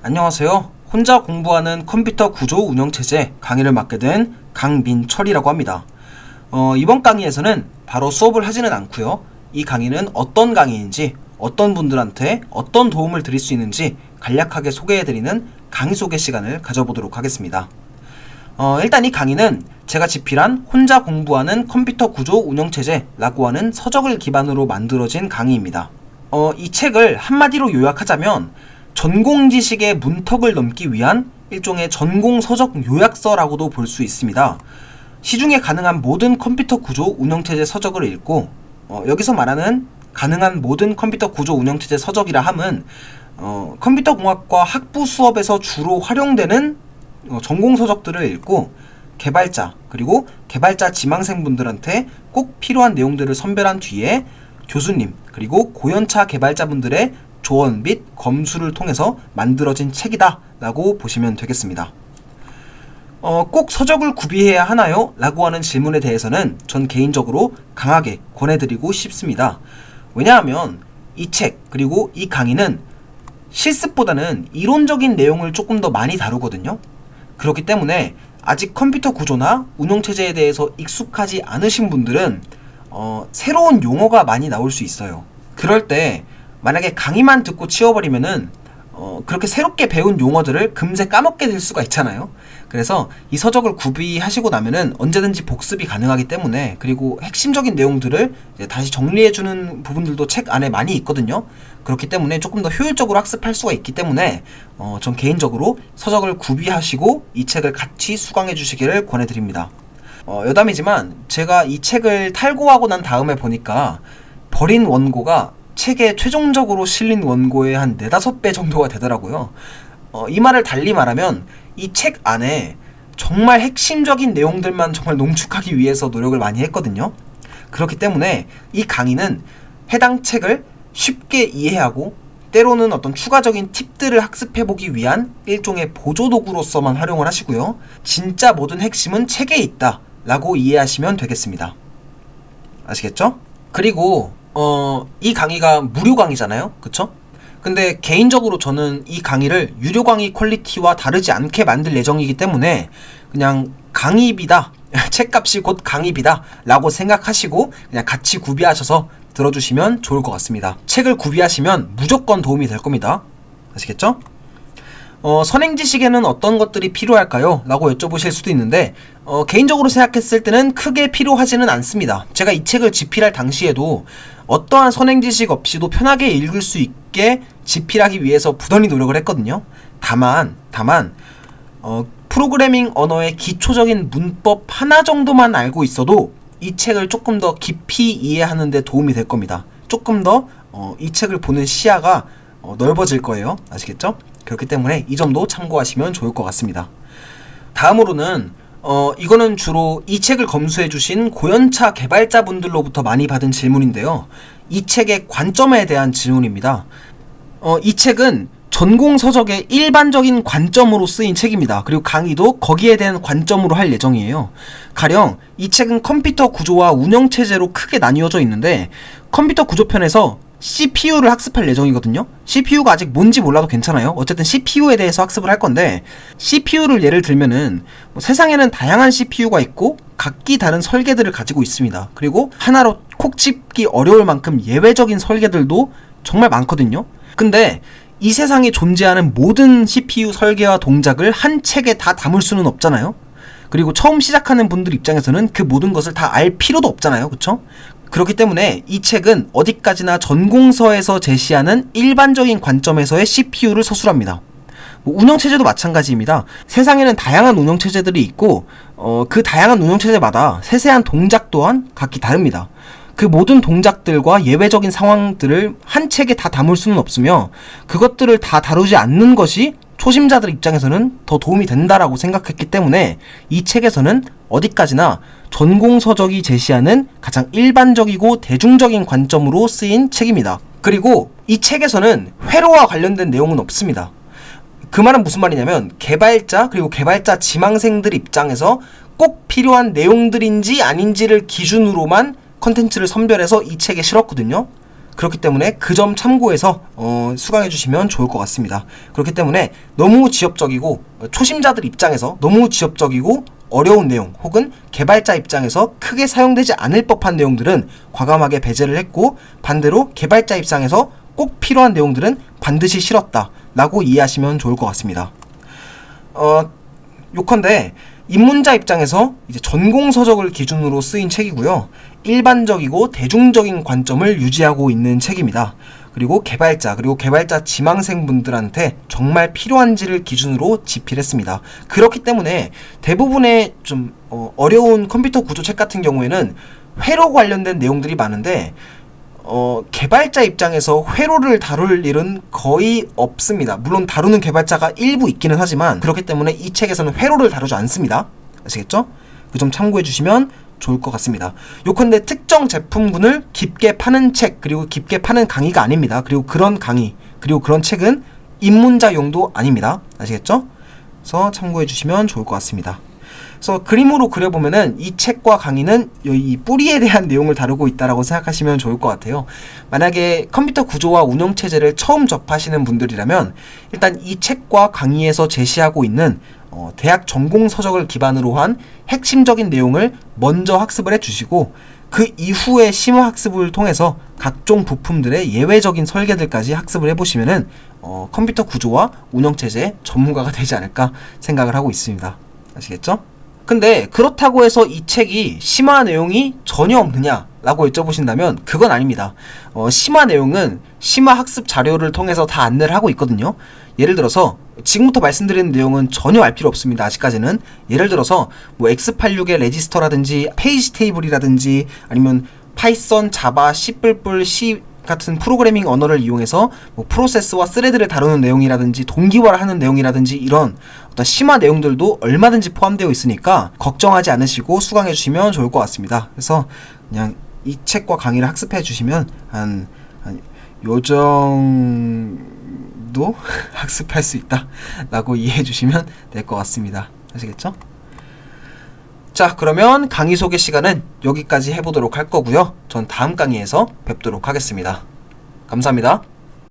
안녕하세요. 혼자 공부하는 컴퓨터 구조 운영체제 강의를 맡게 된 강민철이라고 합니다. 이번 강의에서는 바로 수업을 하지는 않고요. 이 강의는 어떤 강의인지, 어떤 분들한테 어떤 도움을 드릴 수 있는지 간략하게 소개해드리는 강의 소개 시간을 가져보도록 하겠습니다. 일단 이 강의는 제가 집필한 혼자 공부하는 컴퓨터 구조 운영체제라고 하는 서적을 기반으로 만들어진 강의입니다. 이 책을 한마디로 요약하자면 전공 지식의 문턱을 넘기 위한 일종의 전공 서적 요약서라고도 볼 수 있습니다. 시중에 가능한 모든 컴퓨터 구조 운영체제 서적을 읽고 여기서 말하는 가능한 모든 컴퓨터 구조 운영체제 서적이라 함은 컴퓨터 공학과 학부 수업에서 주로 활용되는 전공 서적들을 읽고 개발자 그리고 개발자 지망생분들한테 꼭 필요한 내용들을 선별한 뒤에 교수님 그리고 고연차 개발자분들의 조언 및 검수를 통해서 만들어진 책이다 라고 보시면 되겠습니다. 꼭 서적을 구비해야 하나요? 라고 하는 질문에 대해서는 전 개인적으로 강하게 권해드리고 싶습니다. 왜냐하면 이 책 그리고 이 강의는 실습보다는 이론적인 내용을 조금 더 많이 다루거든요. 그렇기 때문에 아직 컴퓨터 구조나 운영체제에 대해서 익숙하지 않으신 분들은 새로운 용어가 많이 나올 수 있어요. 그럴 때 만약에 강의만 듣고 치워버리면은 그렇게 새롭게 배운 용어들을 금세 까먹게 될 수가 있잖아요. 그래서 이 서적을 구비하시고 나면은 언제든지 복습이 가능하기 때문에, 그리고 핵심적인 내용들을 이제 다시 정리해주는 부분들도 책 안에 많이 있거든요. 그렇기 때문에 조금 더 효율적으로 학습할 수가 있기 때문에 전 개인적으로 서적을 구비하시고 이 책을 같이 수강해 주시기를 권해드립니다. 여담이지만 제가 이 책을 탈고하고 난 다음에 보니까 버린 원고가 책에 최종적으로 실린 원고의 한 4-5배 정도가 되더라고요. 이 말을 달리 말하면 이 책 안에 정말 핵심적인 내용들만 정말 농축하기 위해서 노력을 많이 했거든요. 그렇기 때문에 이 강의는 해당 책을 쉽게 이해하고 때로는 어떤 추가적인 팁들을 학습해보기 위한 일종의 보조도구로서만 활용을 하시고요. 진짜 모든 핵심은 책에 있다 라고 이해하시면 되겠습니다. 아시겠죠? 그리고 이 강의가 무료 강의잖아요. 그쵸? 근데 개인적으로 저는 이 강의를 유료 강의 퀄리티와 다르지 않게 만들 예정이기 때문에 그냥 강의비다, 책값이 곧 강의비다 라고 생각하시고 그냥 같이 구비하셔서 들어주시면 좋을 것 같습니다. 책을 구비하시면 무조건 도움이 될 겁니다. 아시겠죠? 선행지식에는 어떤 것들이 필요할까요? 라고 여쭤보실 수도 있는데 개인적으로 생각했을 때는 크게 필요하지는 않습니다. 제가 이 책을 집필할 당시에도 어떠한 선행지식 없이도 편하게 읽을 수 있게 집필하기 위해서 부단히 노력을 했거든요. 다만 프로그래밍 언어의 기초적인 문법 하나 정도만 알고 있어도 이 책을 조금 더 깊이 이해하는 데 도움이 될 겁니다. 조금 더 이 책을 보는 시야가 넓어질 거예요. 아시겠죠? 그렇기 때문에 이 점도 참고하시면 좋을 것 같습니다. 다음으로는 이거는 주로 이 책을 검수해주신 고연차 개발자분들로부터 많이 받은 질문인데요. 이 책의 관점에 대한 질문입니다. 이 책은 전공 서적의 일반적인 관점으로 쓰인 책입니다. 그리고 강의도 거기에 대한 관점으로 할 예정이에요. 가령 이 책은 컴퓨터 구조와 운영체제로 크게 나뉘어져 있는데 컴퓨터 구조편에서 CPU를 학습할 예정이거든요. CPU가 아직 뭔지 몰라도 괜찮아요. 어쨌든 CPU에 대해서 학습을 할 건데, CPU를 예를 들면은 세상에는 다양한 CPU가 있고 각기 다른 설계들을 가지고 있습니다. 그리고 하나로 콕 집기 어려울 만큼 예외적인 설계들도 정말 많거든요. 근데 이 세상에 존재하는 모든 CPU 설계와 동작을 한 책에 다 담을 수는 없잖아요. 그리고 처음 시작하는 분들 입장에서는 그 모든 것을 다 알 필요도 없잖아요. 그쵸? 그렇기 때문에 이 책은 어디까지나 전공서에서 제시하는 일반적인 관점에서의 CPU를 서술합니다. 운영체제도 마찬가지입니다. 세상에는 다양한 운영체제들이 있고 그 다양한 운영체제마다 세세한 동작 또한 각기 다릅니다. 그 모든 동작들과 예외적인 상황들을 한 책에 다 담을 수는 없으며 그것들을 다 다루지 않는 것이 초심자들 입장에서는 더 도움이 된다라고 생각했기 때문에 이 책에서는 어디까지나 전공 서적이 제시하는 가장 일반적이고 대중적인 관점으로 쓰인 책입니다. 그리고 이 책에서는 회로와 관련된 내용은 없습니다. 그 말은 무슨 말이냐면 개발자 그리고 개발자 지망생들 입장에서 꼭 필요한 내용들인지 아닌지를 기준으로만 컨텐츠를 선별해서 이 책에 실었거든요. 그렇기 때문에 그 점 참고해서 수강해 주시면 좋을 것 같습니다. 그렇기 때문에 너무 지엽적이고 초심자들 입장에서 너무 지엽적이고 어려운 내용 혹은 개발자 입장에서 크게 사용되지 않을 법한 내용들은 과감하게 배제를 했고, 반대로 개발자 입장에서 꼭 필요한 내용들은 반드시 실었다 라고 이해하시면 좋을 것 같습니다. 요컨대 입문자 입장에서 이제 전공서적을 기준으로 쓰인 책이고요. 일반적이고 대중적인 관점을 유지하고 있는 책입니다. 그리고 개발자 지망생분들한테 정말 필요한지를 기준으로 집필했습니다. 그렇기 때문에 대부분의 좀 어려운 컴퓨터 구조책 같은 경우에는 회로 관련된 내용들이 많은데 개발자 입장에서 회로를 다룰 일은 거의 없습니다. 물론 다루는 개발자가 일부 있기는 하지만, 그렇기 때문에 이 책에서는 회로를 다루지 않습니다. 아시겠죠? 그 점 참고해 주시면 좋을 것 같습니다. 요컨대 특정 제품군을 깊게 파는 책, 그리고 깊게 파는 강의가 아닙니다. 그리고 그런 강의, 그리고 그런 책은 입문자용도 아닙니다. 아시겠죠? 그래서 참고해 주시면 좋을 것 같습니다. 그래서 그림으로 그려보면은 이 책과 강의는 이 뿌리에 대한 내용을 다루고 있다라고 생각하시면 좋을 것 같아요. 만약에 컴퓨터 구조와 운영체제를 처음 접하시는 분들이라면 일단 이 책과 강의에서 제시하고 있는 대학 전공 서적을 기반으로 한 핵심적인 내용을 먼저 학습을 해주시고, 그 이후에 심화 학습을 통해서 각종 부품들의 예외적인 설계들까지 학습을 해보시면은 컴퓨터 구조와 운영체제 전문가가 되지 않을까 생각을 하고 있습니다. 아시겠죠? 근데 그렇다고 해서 이 책이 심화 내용이 전혀 없느냐 라고 여쭤보신다면 그건 아닙니다. 심화 내용은 심화 학습 자료를 통해서 다 안내를 하고 있거든요. 예를 들어서 지금부터 말씀드리는 내용은 전혀 알 필요 없습니다. 아직까지는. 예를 들어서 뭐 x86의 레지스터라든지 페이지 테이블이라든지 아니면 파이썬, 자바, C++, C 같은 프로그래밍 언어를 이용해서 뭐 프로세스와 스레드를 다루는 내용이라든지 동기화를 하는 내용이라든지 이런 어떤 심화 내용들도 얼마든지 포함되어 있으니까 걱정하지 않으시고 수강해 주시면 좋을 것 같습니다. 그래서 그냥 이 책과 강의를 학습해 주시면 한 요정도 학습할 수 있다 라고 이해해 주시면 될 것 같습니다. 아시겠죠? 자, 그러면 강의 소개 시간은 여기까지 해보도록 할 거고요. 전 다음 강의에서 뵙도록 하겠습니다. 감사합니다.